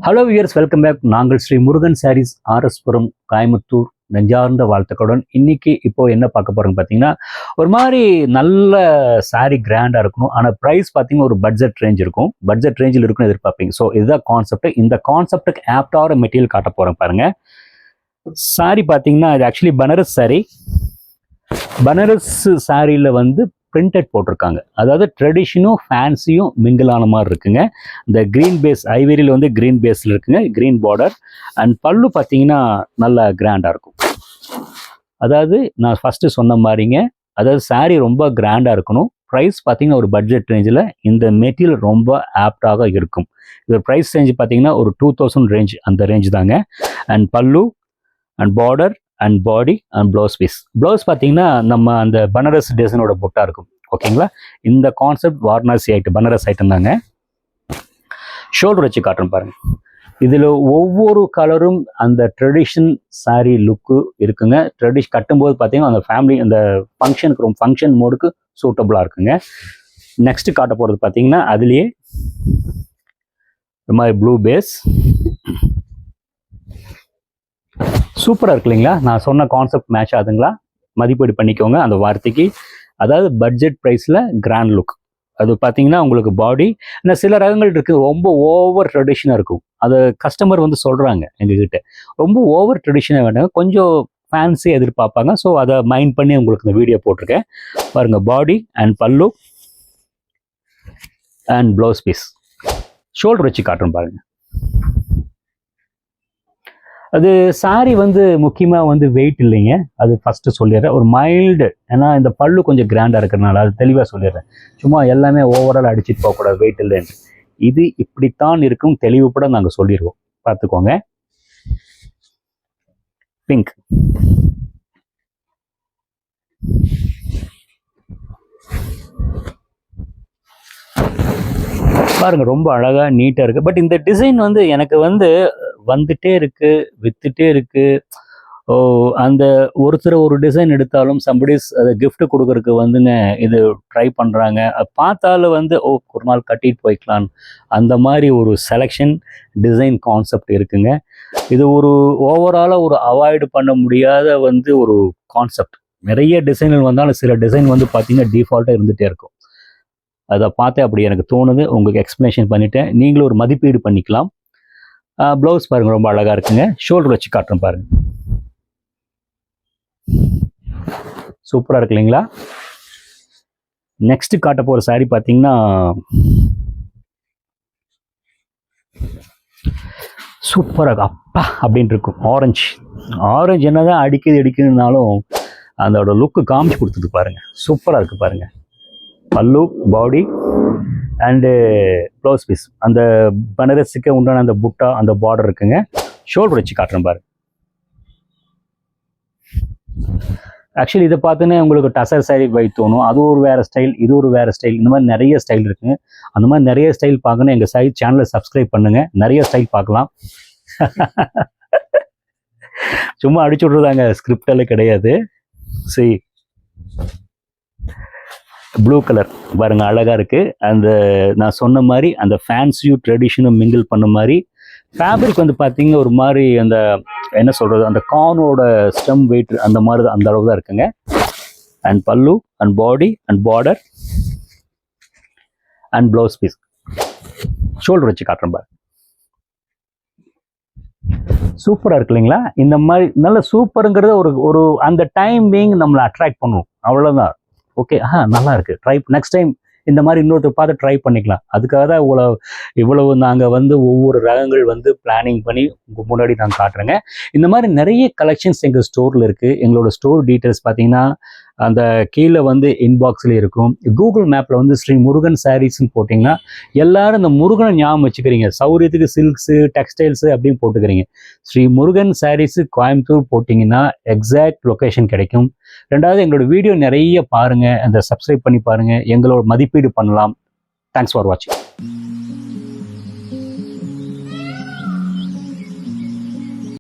Hello viewers, welcome back. நாங்கள் ஸ்ரீ முருகன் சாரீஸ், ஆர்எஸ்புரம், கோயம்புத்தூர். நெஞ்சார்ந்த வாழ்த்துக்களுடன் இன்னைக்கு இப்போ என்ன பார்க்க போறோம்னு பார்த்தீங்கன்னா, ஒரு மாதிரி நல்ல சாரீ கிராண்டாக இருக்கணும். ஆனால் ப்ரைஸ் பார்த்தீங்கன்னா ஒரு பட்ஜெட் ரேஞ்ச் இருக்கும். பட்ஜெட் ரேஞ்சில் இருக்குன்னு எதிர்பார்ப்பீங்க. ஸோ இதுதான் கான்செப்ட். இந்த கான்செப்டுக்கு ஆப்டான மெட்டீரியல் காட்ட போகிறேன் பாருங்க. சாரீ பார்த்தீங்கன்னா இது ஆக்சுவலி பனாரஸ் சாரீ. பனாரஸ் சாரியில் வந்து பிரிண்டட் போட்டிருக்காங்க. அதாவது ட்ரெடிஷனும் ஃபேன்சியும் மிங்கிள் ஆன மாதிரி இருக்குங்க. இந்த க்ரீன் பேஸ், ஐவேரியில் வந்து க்ரீன் பேஸில் இருக்குங்க, க்ரீன் பார்டர். அண்ட் பல்லு பார்த்தீங்கன்னா நல்லா கிராண்டாக இருக்கும். அதாவது நான் ஃபஸ்ட்டு சொன்ன மாதிரிங்க, அதாவது சாரீ ரொம்ப கிராண்டாக இருக்கணும். ப்ரைஸ் பார்த்தீங்கன்னா ஒரு பட்ஜெட் ரேஞ்சில் இந்த மெட்டீரியல் ரொம்ப ஆப்டாக இருக்கும். இது ப்ரைஸ் ரேஞ்ச் பார்த்தீங்கன்னா ஒரு 2000 ரேஞ்ச், அந்த ரேஞ்ச் தாங்க. And pallu and border and body and blouse piece. Blouse பார்த்தீங்கன்னா நம்ம அந்த பனாரஸ் டிசைனோட பொட்டா இருக்கும். ஓகேங்களா? இந்த concept Varanasi item, Banaras item தாங்க. ஷோல்டர் வச்சு காட்டுறேன் பாருங்க. இதில் ஒவ்வொரு கலரும் அந்த ட்ரெடிஷன் சாரீ லுக்கு இருக்குங்க. கட்டும்போது பார்த்தீங்கன்னா அந்த ஃபேமிலி, அந்த ஃபங்க்ஷனுக்கு, ரொம்ப ஃபங்க்ஷன் மோடுக்கு சூட்டபுளாக இருக்குங்க. நெக்ஸ்ட் காட்ட போகிறது பார்த்தீங்கன்னா அதுலேயே இந்த மாதிரி ப்ளூ பேஸ் சூப்பராக இருக்கு இல்லைங்களா? நான் சொன்ன கான்செப்ட் மேட்ச் ஆகுதுங்களா? மதிப்பீடு பண்ணிக்கோங்க அந்த வார்த்தைக்கு. அதாவது பட்ஜெட் ப்ரைஸில் கிராண்ட் லுக். அது பார்த்தீங்கன்னா உங்களுக்கு பாடி, ஆனால் சில ரகங்கள் இருக்குது ரொம்ப ஓவர் ட்ரெடிஷனாக இருக்கும். அதை கஸ்டமர் வந்து சொல்கிறாங்க எங்ககிட்ட, ரொம்ப ஓவர் ட்ரெடிஷனாக வேண்டாங்க, கொஞ்சம் ஃபேன்சி எதிர்பார்ப்பாங்க. ஸோ அதை மைண்ட் பண்ணி உங்களுக்கு இந்த வீடியோ போட்டிருக்கேன் பாருங்கள். Body and pallu and blouse piece. Shoulder வச்சு காட்டுறேன் பாருங்கள். அது சாரீ வந்து முக்கியமாக வந்து வெயிட் இல்லைங்க, அது ஃபஸ்ட்டு சொல்லிடுறேன். ஒரு மைல்டு, ஏன்னா இந்த பல்லு கொஞ்சம் கிராண்டாக இருக்கிறனால அது தெளிவாக சொல்லிடுறேன். சும்மா எல்லாமே ஓவரால் அடிச்சுட்டு போகக்கூடாது வெயிட் இல்லைன்னு. இது இப்படித்தான் இருக்கும், தெளிவுபட நாங்கள் சொல்லிடுவோம், பார்த்துக்கோங்க. பிங்க் பாருங்க, ரொம்ப அழகாக நீட்டாக இருக்குது. பட் இந்த டிசைன் வந்து எனக்கு வந்து வந்துட்டே இருக்கு, வித்துட்டே இருக்கு. ஓ, அந்த ஒருத்தர் ஒரு டிசைன் எடுத்தாலும் சம்படிஸ் அதை கிஃப்ட் கொடுக்கறதுக்கு வந்துங்க இது ட்ரை பண்ணுறாங்க. பார்த்தாலும் வந்து ஒரு நாள் கட்டிட்டு போய்க்கலாம், அந்த மாதிரி ஒரு செலெக்ஷன் டிசைன் கான்செப்ட் இருக்குங்க. இது ஒரு ஓவராலாக ஒரு அவாய்டு பண்ண முடியாத வந்து ஒரு கான்செப்ட். நிறைய டிசைன்கள் வந்தாலும் சில டிசைன் வந்து பார்த்தீங்கன்னா டிஃபால்ட்டாக இருந்துகிட்டே இருக்கும். அதை பார்த்தே அப்படி எனக்கு தோணுது, உங்களுக்கு எக்ஸ்ப்ளனேஷன் பண்ணிவிட்டேன். நீங்களும் ஒரு மதிப்பீடு பண்ணிக்கலாம். ப்ளவுஸ் பாருங்கள், ரொம்ப அழகாக இருக்குங்க. ஷோல்டர் வச்சு காட்டுறேன் பாருங்கள். சூப்பராக இருக்கு இல்லைங்களா? நெக்ஸ்ட் காட்ட போகிற சாரீ பார்த்தீங்கன்னா சூப்பராக அப்பா அப்படின்ட்டு இருக்கும். ஆரஞ்சு என்னதான் அடிக்குதுனாலும் அதோட லுக்கு காமிச்சு கொடுத்தது பாருங்கள். சூப்பராக இருக்குது பாருங்கள். பல்லு, பாடி அண்டு ப்ளவுஸ் பீஸ், அந்த பனாரஸுக்கு உண்டான அந்த புட்டா, அந்த பார்டர் இருக்குங்க. ஷோல்டர் வச்சு காட்டுறேன் பாருங்க. ஆக்சுவலி இதை பார்த்துன்னு உங்களுக்கு டசர் சாரீ வை தோணும். அது ஒரு வேறு ஸ்டைல், இது ஒரு வேறு ஸ்டைல், இந்த மாதிரி நிறைய ஸ்டைல் இருக்குங்க. அந்த மாதிரி நிறைய ஸ்டைல் பார்க்கணும், எங்கள் சேனலை சப்ஸ்கிரைப் பண்ணுங்கள், நிறைய ஸ்டைல் பார்க்கலாம். சும்மா அடிச்சு விட்றதாங்க, ஸ்கிரிப்டெல்லாம் கிடையாது. சரி, ப்ளூ கலர் பாருங்கள், அழகாக இருக்குது. அந்த நான் சொன்ன மாதிரி அந்த ஃபேன்சியும் ட்ரெடிஷனும் மிங்கிள் பண்ண மாதிரி. ஃபேப்ரிக் வந்து பார்த்தீங்கன்னா ஒரு மாதிரி அந்த என்ன சொல்கிறது, அந்த கார்னோட ஸ்டெம் வெயிட் அந்த மாதிரி அந்த அளவு தான் இருக்குங்க. And pallu and body and border and blouse piece. Shoulder வச்சு காட்டுறேன் பாரு. சூப்பராக இருக்கு இல்லைங்களா? இந்த மாதிரி நல்ல சூப்பருங்கிறத ஒரு அந்த டைம் பீயிங் நம்மளை அட்ராக்ட் பண்ணுவோம், அவ்வளோதான். ஓகே, நல்லா இருக்குது. நெக்ஸ்ட் டைம் இந்த மாதிரி இன்னொருத்தர் பார்த்து ட்ரை பண்ணிக்கலாம். அதுக்காக தான் இவ்வளவு நாங்கள் வந்து ஒவ்வொரு ரகங்கள் வந்து பிளானிங் பண்ணி உங்கள் முன்னாடி நான் காட்டுறேங்க. இந்த மாதிரி நிறைய கலெக்ஷன்ஸ் எங்கள் ஸ்டோரில் இருக்குது. எங்களோட ஸ்டோர் டீட்டெயில்ஸ் பார்த்தீங்கன்னா அந்த கீழே வந்து இன்பாக்ஸில் இருக்கும். கூகுள் மேப்பில் வந்து ஸ்ரீ முருகன் சாரீஸ்ன்னு போட்டிங்கன்னா எல்லாரும் இந்த முருகனை ஞாபகம் வச்சுக்கிறீங்க. சௌரியத்துக்கு சில்க்ஸு, டெக்ஸ்டைல்ஸு அப்படின்னு போட்டுக்கிறீங்க. ஸ்ரீ முருகன் சாரீஸு கோயம்புத்தூர் போட்டிங்கன்னா எக்ஸாக்ட் லொக்கேஷன் கிடைக்கும். ரெண்டாவது, எங்களோட வீடியோ நிறைய பாருங்கள், அந்த சப்ஸ்கிரைப் பண்ணி பாருங்கள், எங்களோட மதிப்பீடு பண்ணலாம். தேங்க்ஸ் ஃபார் வாட்சிங்.